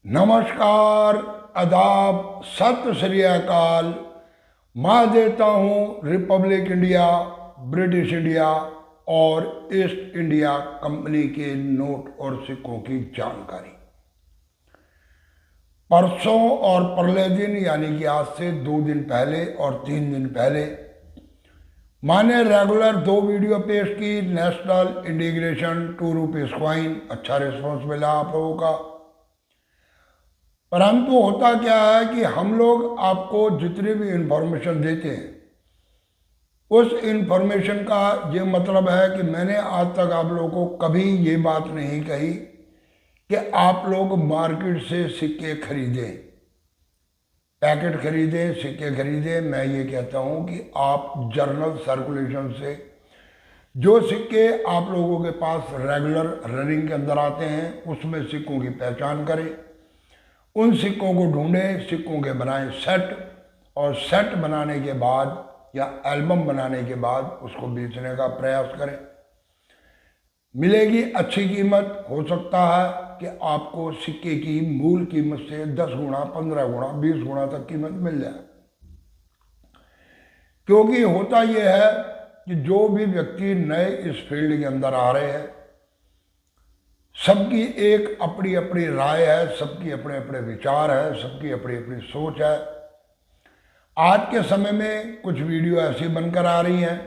नमस्कार, आदाब, सत श्री अकाल। मैं देता हूँ रिपब्लिक इंडिया, ब्रिटिश इंडिया और ईस्ट इंडिया कंपनी के नोट और सिक्कों की जानकारी। परसों और परले दिन यानी कि आज से 2 दिन पहले और 3 दिन पहले मैंने रेगुलर 2 वीडियो पेश की। नेशनल इंटीग्रेशन 2 रुपीस कॉइन, अच्छा रिस्पॉन्स मिला आप लोगों का। परंतु होता क्या है कि हम लोग आपको जितनी भी इंफॉर्मेशन देते हैं उस इंफॉर्मेशन का ये मतलब है कि मैंने आज तक आप लोगों को कभी ये बात नहीं कही कि आप लोग मार्केट से सिक्के खरीदें, पैकेट खरीदें, सिक्के खरीदें। मैं ये कहता हूँ कि आप जर्नल सर्कुलेशन से जो सिक्के आप लोगों के पास रेगुलर रनिंग के अंदर आते हैं उसमें सिक्कों की पहचान करें, उन सिक्कों को ढूंढें, सिक्कों के बनाएं सेट, और सेट बनाने के बाद या एल्बम बनाने के बाद उसको बेचने का प्रयास करें। मिलेगी अच्छी कीमत। हो सकता है कि आपको सिक्के की मूल कीमत से 10 गुना, 15 गुना, 20 गुना तक कीमत मिल जाए। क्योंकि होता यह है कि जो भी व्यक्ति नए इस फील्ड के अंदर आ रहे हैं सबकी एक अपनी अपनी राय है, सबकी अपने अपने विचार है, सबकी अपनी अपनी सोच है। आज के समय में कुछ वीडियो ऐसी बनकर आ रही हैं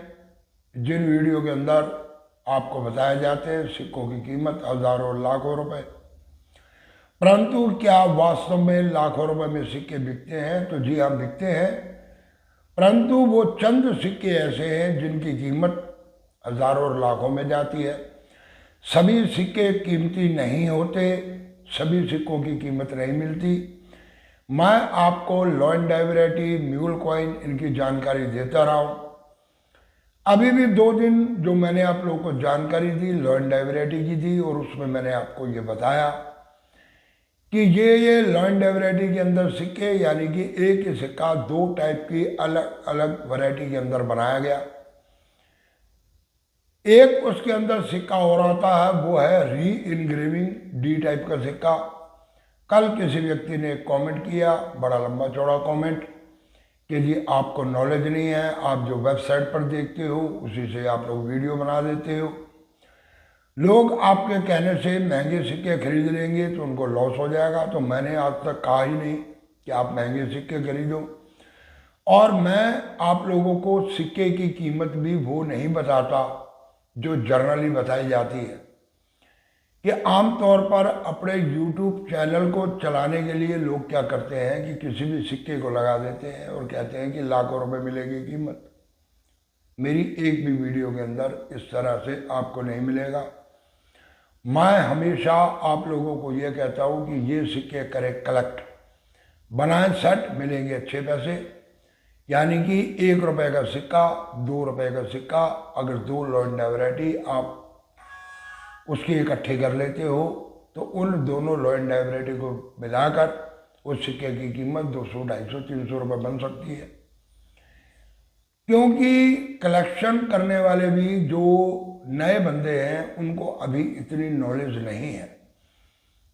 जिन वीडियो के अंदर आपको बताए जाते हैं सिक्कों की कीमत हजारों लाखों रुपए, परंतु क्या वास्तव में लाखों रुपए में सिक्के बिकते हैं? तो जी हाँ, बिकते हैं, परंतु वो चंद सिक्के ऐसे हैं जिनकी कीमत हजारों और लाखों में जाती है। सभी सिक्के कीमती नहीं होते, सभी सिक्कों की कीमत नहीं मिलती। मैं आपको लॉ एंड डाइवरेटी, म्यूल कॉइन, इनकी जानकारी देता रहा हूँ। अभी भी 2 दिन जो मैंने आप लोगों को जानकारी दी लॉ एंड डाइवरेटी की दी, और उसमें मैंने आपको ये बताया कि ये लॉ एंड डाइवरेटी के अंदर सिक्के यानी कि एक ही सिक्का 2 टाइप की अलग अलग वैरायटी के अंदर बनाया गया। एक उसके अंदर सिक्का और आता है, वो है री इनग्रेविंग, डी टाइप का सिक्का। कल किसी व्यक्ति ने कमेंट किया, बड़ा लंबा चौड़ा कमेंट, कि जी आपको नॉलेज नहीं है, आप जो वेबसाइट पर देखते हो उसी से आप लोग वीडियो बना देते हो। लोग आपके कहने से महंगे सिक्के खरीद लेंगे तो उनको लॉस हो जाएगा। तो मैंने आज तक कहा ही नहीं कि आप महंगे सिक्के खरीदो, और मैं आप लोगों को सिक्के की कीमत भी वो नहीं बताता जो जर्नली बताई जाती है। कि आमतौर पर अपने YouTube चैनल को चलाने के लिए लोग क्या करते हैं कि किसी भी सिक्के को लगा देते हैं और कहते हैं कि लाखों रुपए मिलेगी कीमत। मेरी एक भी वीडियो के अंदर इस तरह से आपको नहीं मिलेगा। मैं हमेशा आप लोगों को ये कहता हूँ कि ये सिक्के करें कलेक्ट, बनाएं सेट, मिलेंगे अच्छे पैसे। यानी कि 1 रुपये का सिक्का, 2 रुपये का सिक्का, अगर 2 लॉ एंड डाइवरेटी आप उसकी इकट्ठे कर लेते हो तो उन दोनों लॉ एंड डाइवरेटी को मिलाकर उस सिक्के की कीमत 200, 250, 300 रुपये बन सकती है। क्योंकि कलेक्शन करने वाले भी जो नए बंदे हैं उनको अभी इतनी नॉलेज नहीं है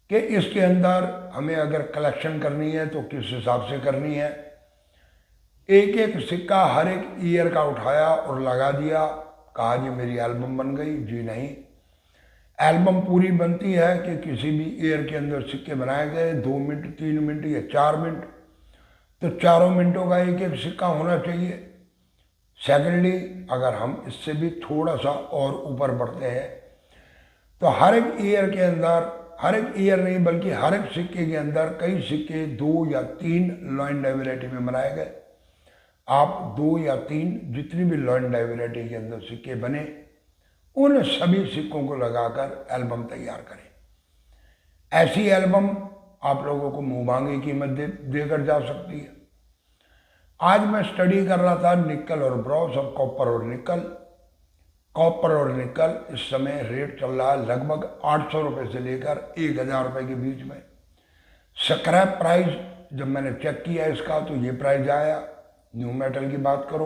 कि इसके अंदर हमें अगर कलेक्शन करनी है तो किस हिसाब से करनी है। एक एक सिक्का हर एक ईयर का उठाया और लगा दिया, कहा जी मेरी एल्बम बन गई। जी नहीं, एल्बम पूरी बनती है कि किसी भी ईयर के अंदर सिक्के बनाए गए 2 मिनट, 3 मिनट या 4 मिनट, तो 4 मिनटों का एक एक सिक्का होना चाहिए। सेकेंडली, अगर हम इससे भी थोड़ा सा और ऊपर बढ़ते हैं तो हर एक ईयर के अंदर, हर एक ईयर नहीं बल्कि हर एक सिक्के के अंदर कई सिक्के 2 या 3 लॉ एंड डाइवरेटी में बनाए गए। आप 2 या 3 जितनी भी लॉ एंड डाइवरेटी के अंदर सिक्के बने उन सभी सिक्कों को लगाकर एल्बम तैयार करें। ऐसी एल्बम आप लोगों को मुंह मांगी कीमत देकर जा सकती है। आज मैं स्टडी कर रहा था निकल और ब्रॉस और कॉपर और निकल। कॉपर और निकल इस समय रेट चल रहा है लगभग 800 रुपये से लेकर 1000 रुपये के बीच में। स्क्रैप प्राइस जब मैंने चेक किया इसका तो ये प्राइस आया। न्यू मेटल की बात करो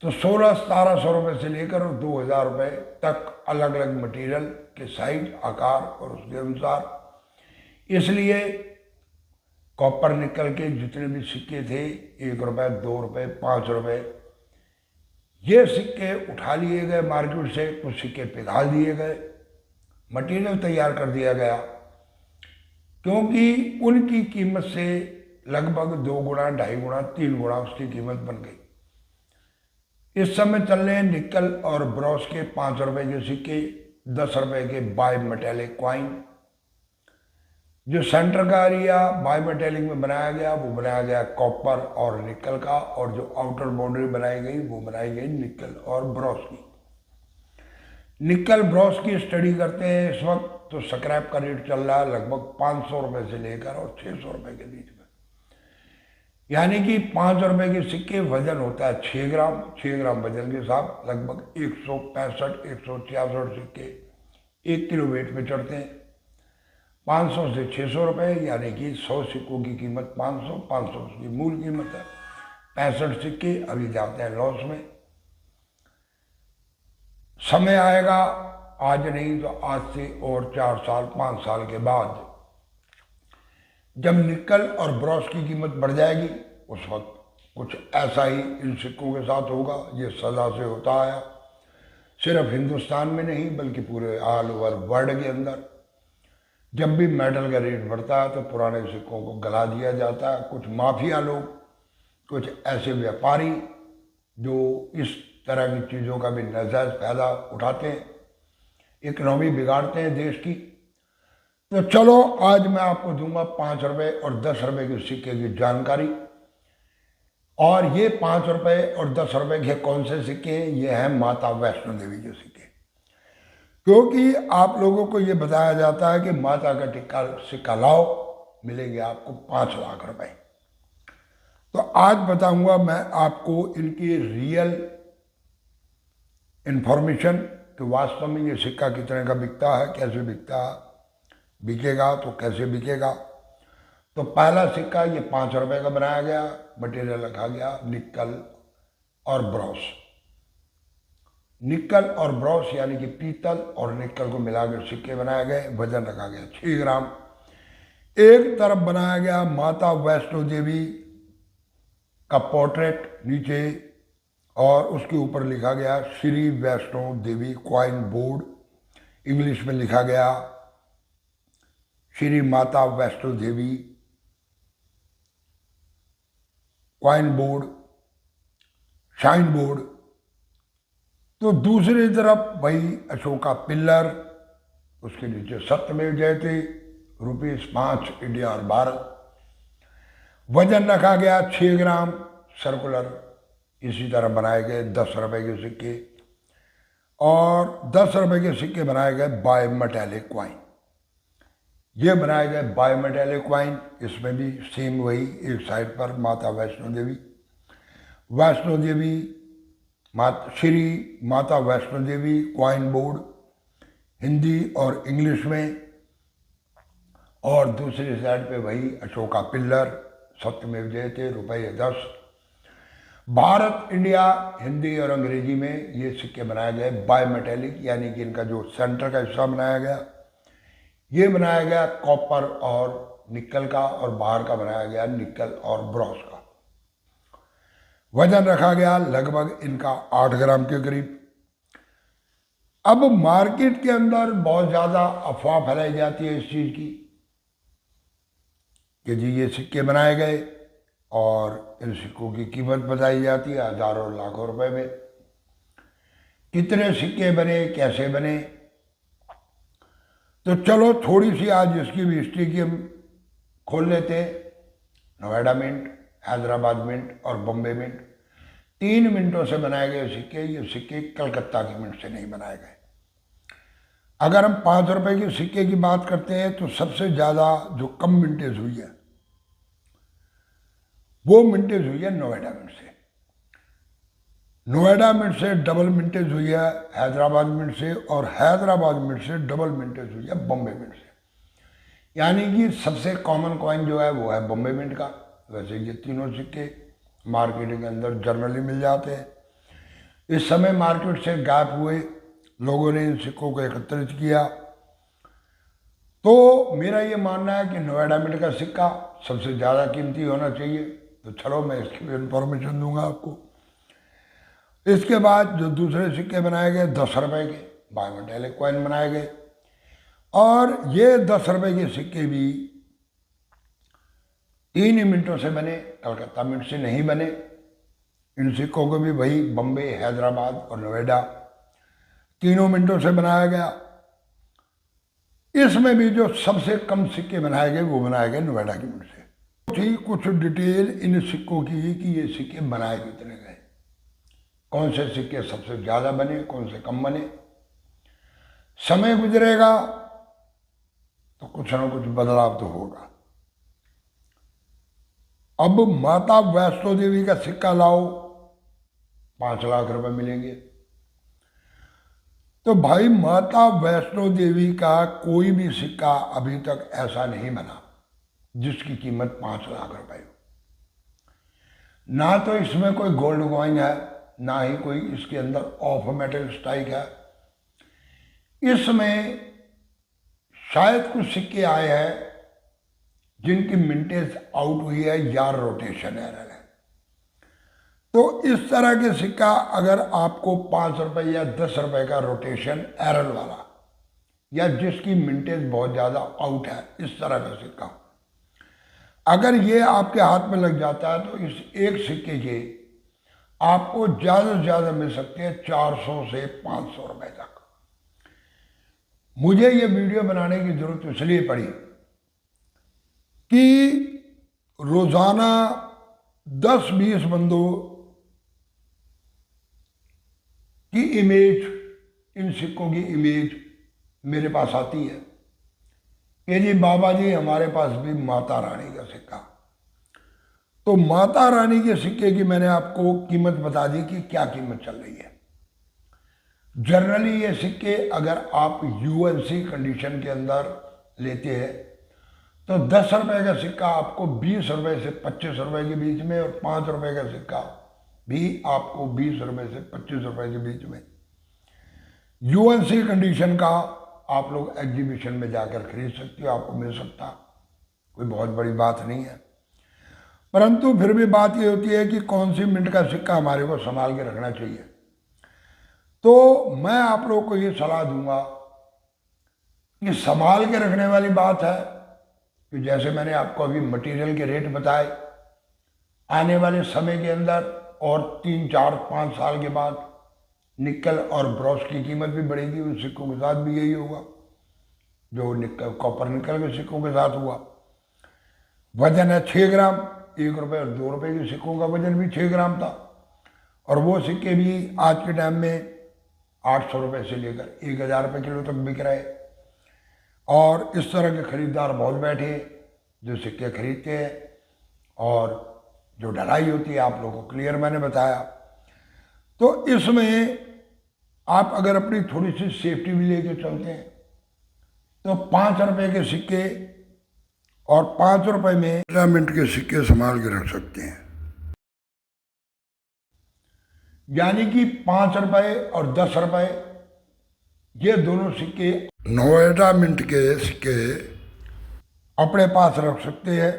तो 1600-1700 रुपये से लेकर 2000 रुपये तक अलग अलग मटेरियल के साइज, आकार और उसके अनुसार इसलिए कॉपर निकल के जितने भी सिक्के थे, 1 रुपए, 2 रुपए, 5 रुपए, ये सिक्के उठा लिए गए मार्केट से, कुछ सिक्के पिघाल दिए गए, मटेरियल तैयार कर दिया गया, क्योंकि उनकी कीमत से लगभग 2 गुना, 2.5 गुना, 3 गुना उसकी कीमत बन गई। इस समय चल रहे हैं निकल और ब्रॉस के 5 रुपए के सिक्के, 10 रुपए के बाई मेटेलिक क्वाइन। जो सेंटर का एरिया बाई मेटेलिक में बनाया गया वो बनाया गया कॉपर और निकल का, और जो आउटर बाउंड्री बनाई गई वो बनाई गई निकल और ब्रॉस की। निकल ब्रॉस की स्टडी करते हैं इस वक्त तो स्क्रैप का रेट चल रहा है लगभग 500 रुपए से लेकर और 600 रुपए के बीच में। यानी कि 5 रुपए के सिक्के वजन होता है 6 ग्राम, 6 ग्राम वजन के साथ लगभग 165, 166 सिक्के 1 किलो वेट में चढ़ते हैं। 500 से 600 रुपए, यानी कि 100 सिक्कों की कीमत 500, 500 उसकी मूल कीमत है। 65 सिक्के अभी जाते हैं लॉस में। समय आएगा, आज नहीं तो आज से और 4 साल 5 साल के बाद, जब निकल और ब्रॉस की कीमत बढ़ जाएगी, उस वक्त कुछ ऐसा ही इन सिक्कों के साथ होगा। ये सदा से होता आया, सिर्फ हिंदुस्तान में नहीं बल्कि पूरे ऑल ओवर वर्ल्ड के अंदर। जब भी मेटल का रेट बढ़ता है तो पुराने सिक्कों को गला दिया जाता है। कुछ माफिया लोग, कुछ ऐसे व्यापारी जो इस तरह की चीज़ों का भी नजायज फायदा उठाते हैं, इकोनॉमी बिगाड़ते हैं देश की। तो चलो आज मैं आपको दूंगा 5 रुपए और 10 रुपए के सिक्के की जानकारी। और ये 5 रुपए और 10 रुपए के कौन से सिक्के हैं? ये हैं माता वैष्णो देवी के सिक्के। क्योंकि आप लोगों को ये बताया जाता है कि माता का टिक्का सिक्का लाओ, मिलेंगे आपको 5 लाख रुपए। तो आज बताऊंगा मैं आपको इनकी रियल इंफॉर्मेशन कि वास्तव में ये सिक्का कितने का बिकता है, कैसे बिकता है, बिकेगा तो कैसे बिकेगा। तो पहला सिक्का ये 5 रुपए का बनाया गया, मटेरियल रखा गया निकल और ब्रॉस। निकल और ब्रॉस यानी कि पीतल और निकल को मिलाकर सिक्के बनाए गए, वजन रखा गया 6 ग्राम। एक तरफ बनाया गया माता वैष्णो देवी का पोर्ट्रेट नीचे, और उसके ऊपर लिखा गया Shri Vaishno Devi coin board, English में लिखा गया Shri Mata Vaishno Devi coin board, shine board. तो दूसरी तरफ वही अशोका पिल्लर, उसके नीचे सत्यमेव जयते, ₹5 इंडिया और भारत। वजन रखा गया 6 ग्राम, सर्कुलर। इसी तरह बनाए गए 10 रुपए के सिक्के, और 10 रुपए के सिक्के बनाए गए बाय मेटेलिक क्वाइन। ये बनाए गए बाय मेटेलिक क्वाइन, इसमें भी सेम वही, एक साइड पर माता वैष्णो देवी, श्री माता वैष्णो देवी क्वाइन बोर्ड हिंदी और इंग्लिश में, और दूसरी साइड पे वही अशोका पिल्लर, सत्यमेव जयते, ₹10। भारत, इंडिया, हिंदी और अंग्रेजी में ये सिक्के बनाए गए बाय मेटेलिक, यानी कि इनका जो सेंटर का हिस्सा बनाया गया ये बनाया गया कॉपर और निकल का, और बाहर का बनाया गया निकल और ब्रॉस का। वजन रखा गया लगभग इनका 8 ग्राम के करीब। अब मार्केट के अंदर बहुत ज़्यादा अफवाह फैलाई जाती है इस चीज़ की कि जी ये सिक्के बनाए गए, और इन सिक्कों की कीमत बताई जाती है हज़ारों लाखों रुपए में। कितने सिक्के बने, कैसे बने, तो चलो थोड़ी सी आज इसकी भी हिस्ट्री की हम खोल लेते हैं। नोएडा मिंट, हैदराबाद मिंट और बॉम्बे मिंट, 3 मिनटों से बनाए गए सिक्के। ये सिक्के कलकत्ता की मिंट से नहीं बनाए गए। अगर हम 5 रुपए के सिक्के की बात करते हैं तो सबसे ज़्यादा जो कम मिंटेज हुई है वो मिंटेज हुई है नोएडा मिंट से। नोएडा मिंट से डबल मिंटेज हुई है हैदराबाद मिंट से, और हैदराबाद मिंट से डबल मिंटेज हुई है बॉम्बे मिंट से। यानी कि सबसे कॉमन कॉइन जो है वो है बॉम्बे मिंट का। वैसे ये तीनों सिक्के मार्केट के अंदर जनरली मिल जाते हैं। इस समय मार्केट से गायब हुए लोगों ने इन सिक्कों को एकत्रित किया, तो मेरा ये मानना है कि नोएडा मिंट का सिक्का सबसे ज़्यादा कीमती होना चाहिए। तो चलो मैं इसकी भी इंफॉर्मेशन दूंगा आपको। इसके बाद जो दूसरे सिक्के बनाए गए 10 रुपए के बायोमेटेलिक कॉइन बनाए गए, और ये 10 रुपए के सिक्के भी 3 ही मिनटों से बने, कलकत्ता मिंट से नहीं बने। इन सिक्कों को भी वही बम्बे, हैदराबाद और नोएडा तीनों मिनटों से बनाया गया। इसमें भी जो सबसे कम सिक्के बनाए गए वो बनाए गए नोएडा की मिंट से। थी कुछ डिटेल इन सिक्कों की कि ये सिक्के बनाए कितने गए, कौन से सिक्के सबसे ज़्यादा बने, कौन से कम बने। समय गुजरेगा तो कुछ ना कुछ बदलाव तो होगा। अब माता वैष्णो देवी का सिक्का लाओ 5 लाख रुपए मिलेंगे। तो भाई माता वैष्णो देवी का कोई भी सिक्का अभी तक ऐसा नहीं बना जिसकी कीमत 5 लाख रुपए हो। ना तो इसमें कोई गोल्ड कॉइन है, ना ही कोई इसके अंदर ऑफ मेटल स्ट्राइक है। इसमें शायद कुछ सिक्के आए हैं जिनकी मिंटेज आउट हुई है या रोटेशन एरर है। तो इस तरह के सिक्का अगर आपको 5 रुपए या 10 रुपए का रोटेशन एरर वाला, या जिसकी मिंटेज बहुत ज़्यादा आउट है, इस तरह का सिक्का अगर ये आपके हाथ में लग जाता है तो इस एक सिक्के के आपको ज़्यादा से ज़्यादा मिल सकते हैं 400 से 500 रुपए तक। मुझे ये वीडियो बनाने की जरूरत इसलिए पड़ी कि रोज़ाना 10-20 बंदों की इमेज, इन सिक्कों की इमेज मेरे पास आती है कि जी बाबा जी हमारे पास भी माता रानी का सिक्का। तो माता रानी के सिक्के की मैंने आपको कीमत बता दी कि क्या कीमत चल रही है। जनरली ये सिक्के अगर आप यूएनसी कंडीशन के अंदर लेते हैं तो 10 रुपए का सिक्का आपको 20 रुपए से 25 रुपए के बीच में, और 5 रुपए का सिक्का भी आपको 20 रुपए से 25 रुपए के बीच में। यूएनसी कंडीशन का आप लोग एग्जीबिशन में जाकर खरीद सकते हो, आपको मिल सकता, कोई बहुत बड़ी बात नहीं है। परंतु फिर भी बात ये होती है कि कौन सी मिंट का सिक्का हमारे को संभाल के रखना चाहिए। तो मैं आप लोगों को ये सलाह दूंगा कि संभाल के रखने वाली बात है कि जैसे मैंने आपको अभी मटेरियल के रेट बताए, आने वाले समय के अंदर और 3, 4, 5 साल के बाद निकल और ब्रॉस की कीमत भी बढ़ेगी। उन सिक्कों के साथ भी यही होगा जो निकल, कॉपर निकल के सिक्कों के साथ हुआ। वजन है 6 ग्राम, 1 रुपये और 2 रुपये के सिक्कों का वजन भी 6 ग्राम था, और वो सिक्के भी आज के टाइम में 800 रुपये से लेकर 1000 रुपये किलो तक बिक रहे। और इस तरह के खरीदार बहुत बैठे जो सिक्के खरीदते हैं, और जो ढलाई होती है आप लोगों को क्लियर मैंने बताया। तो इसमें आप अगर अपनी थोड़ी सी सेफ्टी भी लेके चलते हैं तो 5 रुपये के सिक्के और 5 रुपये में 15 मिनट के सिक्के संभाल के रख सकते हैं। यानी कि 5 रुपये और 10 रुपये ये दोनों सिक्के नोएडा मिंट के सिक्के अपने पास रख सकते हैं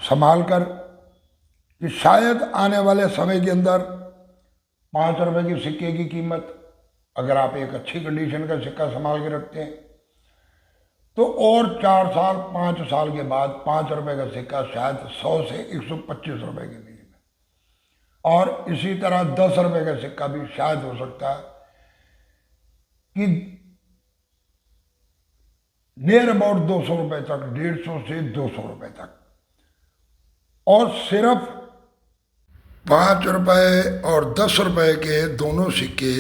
संभाल कर, कि शायद आने वाले समय के अंदर 5 रुपये के सिक्के की कीमत, अगर आप एक अच्छी कंडीशन का सिक्का संभाल के रखते हैं तो और 4 साल 5 साल के बाद 5 रुपये का सिक्का शायद 100 से 125 रुपये के बीच में, और इसी तरह 10 रुपये का सिक्का भी शायद हो सकता है कि नियर अबाउट 200 रुपये तक, 150 से 200 रुपये तक। और सिर्फ 5 रुपये और 10 रुपये के दोनों सिक्के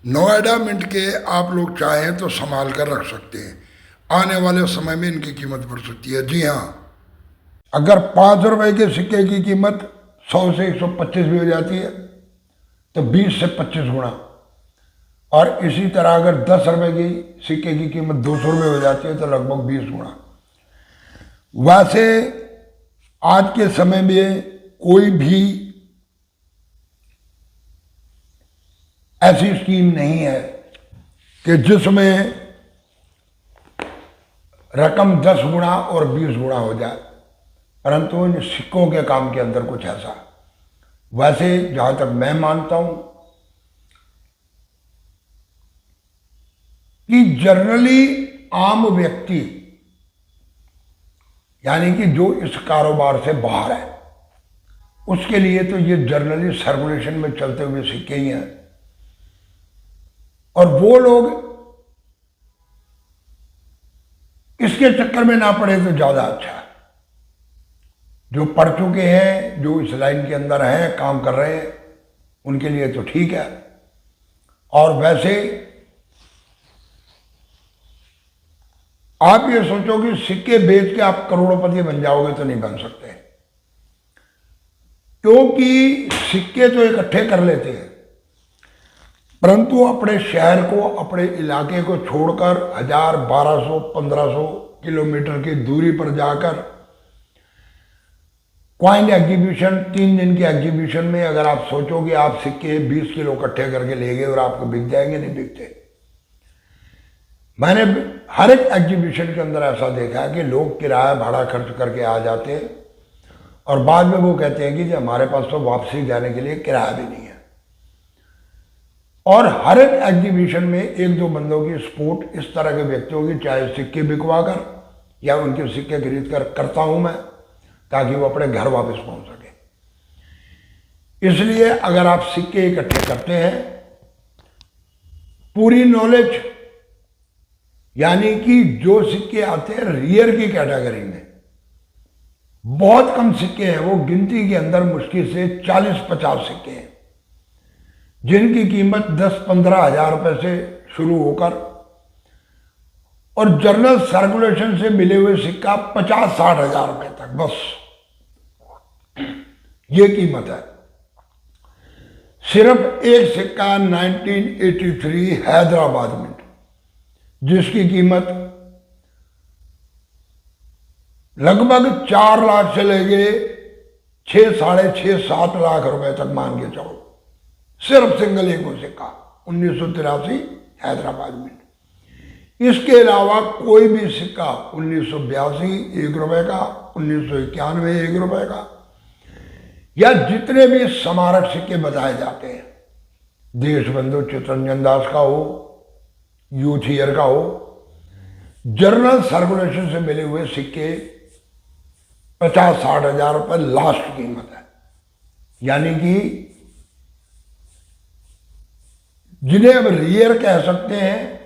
नोएडा मिंट के आप लोग चाहें तो संभाल कर रख सकते हैं। आने वाले समय में इनकी कीमत बढ़ सकती है। जी हाँ, अगर 5 रुपये के सिक्के की कीमत 100 से 125 भी हो जाती है तो 20 से 25 गुना, और इसी तरह अगर 10 रुपये की सिक्के की कीमत 200 रुपये हो जाती है तो लगभग 20 गुना। वैसे आज के समय में कोई भी ऐसी स्कीम नहीं है कि जिसमें रकम 10 गुना और 20 गुना हो जाए, परंतु इन सिक्कों के काम के अंदर कुछ ऐसा। वैसे जहां तक मैं मानता हूं कि जनरली आम व्यक्ति, यानी कि जो इस कारोबार से बाहर है, उसके लिए तो ये जनरली सर्कुलेशन में चलते हुए सिक्के ही हैं। और वो लोग इसके चक्कर में ना पड़े तो ज्यादा अच्छा है। जो पढ़ चुके हैं, जो इस लाइन के अंदर हैं, काम कर रहे हैं, उनके लिए तो ठीक है। और वैसे आप ये सोचो कि सिक्के बेच के आप करोड़पति बन जाओगे, तो नहीं बन सकते, क्योंकि सिक्के तो इकट्ठे कर लेते हैं, परंतु अपने शहर को, अपने इलाके को छोड़कर 1000, 1200, 1500 किलोमीटर की दूरी पर जाकर क्वाइन एग्जीबिशन, 3 दिन के एग्जीबिशन में अगर आप सोचो कि आप सिक्के 20 किलो इकट्ठे करके ले गए और आपको बिक जाएंगे, नहीं बिकते। मैंने हर एक एग्जीबिशन के अंदर ऐसा देखा है कि लोग किराया भाड़ा खर्च करके आ जाते हैं और बाद में वो कहते हैं कि जी हमारे पास तो वापसी जाने के लिए किराया भी नहीं है। और हर एक एग्जीबिशन में 1-2 बंदों की सपोर्ट इस तरह के व्यक्तियों की, चाहे सिक्के बिकवा कर या उनके सिक्के खरीद कर करता हूं मैं, ताकि वो अपने घर वापस पहुंच सके। इसलिए अगर आप सिक्के इकट्ठे करते हैं, पूरी नॉलेज, यानी कि जो सिक्के आते हैं रियर की कैटेगरी में, बहुत कम सिक्के हैं, वो गिनती के अंदर मुश्किल से 40-50 सिक्के हैं, जिनकी कीमत 10-15 हजार रुपए से शुरू होकर, और जनरल सर्कुलेशन से मिले हुए सिक्का 50-60 हजार रुपए तक, बस ये कीमत है। सिर्फ एक सिक्का 1983 हैदराबाद में, जिसकी कीमत लगभग 4 लाख से लेके 6, साढ़े 6, 7 लाख रुपए तक मान के चलो, सिर्फ सिंगल एक सिक्का 1983 हैदराबाद में। इसके अलावा कोई भी सिक्का 1982 1 रुपए का, 1991 1 रुपए का, या जितने भी स्मारक सिक्के बताए जाते हैं, देशबंधु चित्तरंजन दास का हो, यूथ ईयर का हो, जनरल सर्कुलेशन से मिले हुए सिक्के 50-60 हजार रुपए लास्ट कीमत है। यानी कि जिन्हें अब रियर कह सकते हैं,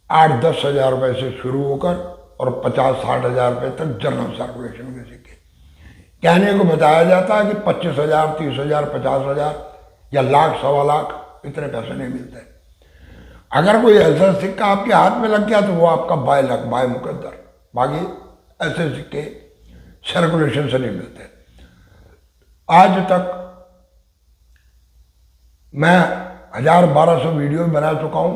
8-10 हजार रुपए से शुरू होकर और 50-60 हजार रुपए तक जनरल सर्कुलेशन के सिक्के। कहने को बताया जाता है कि 25,000, 30,000, 50,000 या लाख, 1.25 लाख इतने पैसे नहीं मिलते। अगर कोई ऐसा सिक्का आपके हाथ में लग गया तो वो आपका बाय लक, बाय मुकद्दर। बाकी ऐसे सिक्के सर्कुलेशन से नहीं मिलते। आज तक मैं 1000-1200 वीडियो बना चुका हूं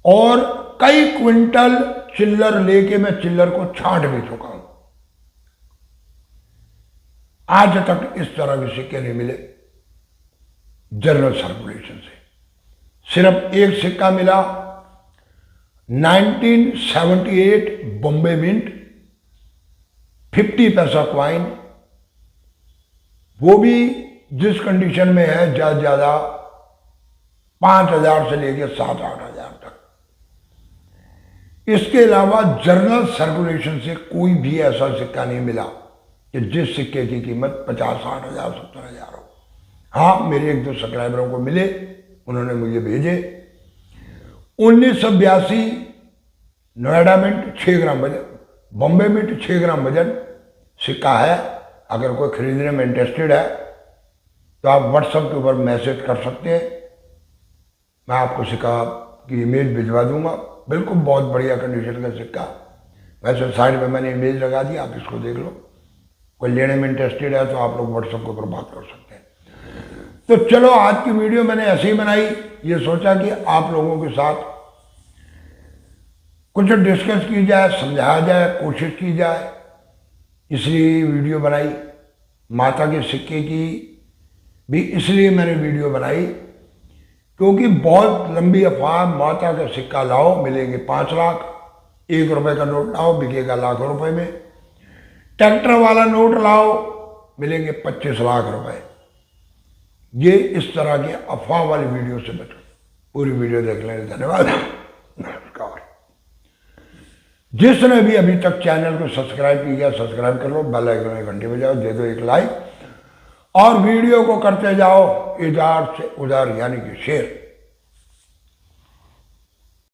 और कई क्विंटल चिल्लर लेके मैं चिल्लर को छांट भी चुका हूं। आज तक इस तरह के सिक्के नहीं मिले जनरल सर्कुलेशन से। सिर्फ एक सिक्का मिला 1978 बॉम्बे मिंट 50 पैसा क्वाइन, वो भी जिस कंडीशन में है ज्यादा 5,000 से लेकर 7-8 हजार तक। इसके अलावा जनरल सर्कुलेशन से कोई भी ऐसा सिक्का नहीं मिला कि जिस सिक्के की कीमत 50-60 हजार 70 हजार हो। हाँ, मेरे 1-2 सब्सक्राइबरों को मिले, उन्होंने मुझे भेजे। 1982 नोएडा मिंट 6 ग्राम वजन, बॉम्बे मिंट 6 ग्राम वजन सिक्का है। अगर कोई खरीदने में इंटरेस्टेड है तो आप व्हाट्सएप के ऊपर मैसेज कर सकते हैं, मैं आपको सिक्का की इमेज भिजवा दूंगा। बिल्कुल बहुत बढ़िया कंडीशन का सिक्का। वैसे साइड में मैंने इमेज लगा दी, आप इसको देख लो। कोई लेने में इंटरेस्टेड है तो आप लोग व्हाट्सएप के ऊपर बात कर सकते हैं। तो चलो, आज की वीडियो मैंने ऐसे ही बनाई, ये सोचा कि आप लोगों के साथ कुछ डिस्कस की जाए, समझाया जाए, कोशिश की जाए, इसलिए वीडियो बनाई। माता के सिक्के की भी इसलिए मैंने वीडियो बनाई क्योंकि बहुत लंबी अफवाह, माता का सिक्का लाओ मिलेंगे 5 लाख, 1 रुपए का नोट लाओ, बिकेगा लाखों रुपए में। ट्रैक्टर वाला नोट लाओ, मिलेंगे 25 लाख रुपए। ये इस तरह की अफवाह वाली वीडियो से बचो। पूरी वीडियो देखने के लिए धन्यवाद। नमस्कार। जिसने भी अभी तक चैनल को सब्सक्राइब किया, सब्सक्राइब कर लो, बेल आइकन में घंटी बजाओ, दे दो एक लाइक और वीडियो को करते जाओ इधर से उधर, यानी कि शेयर।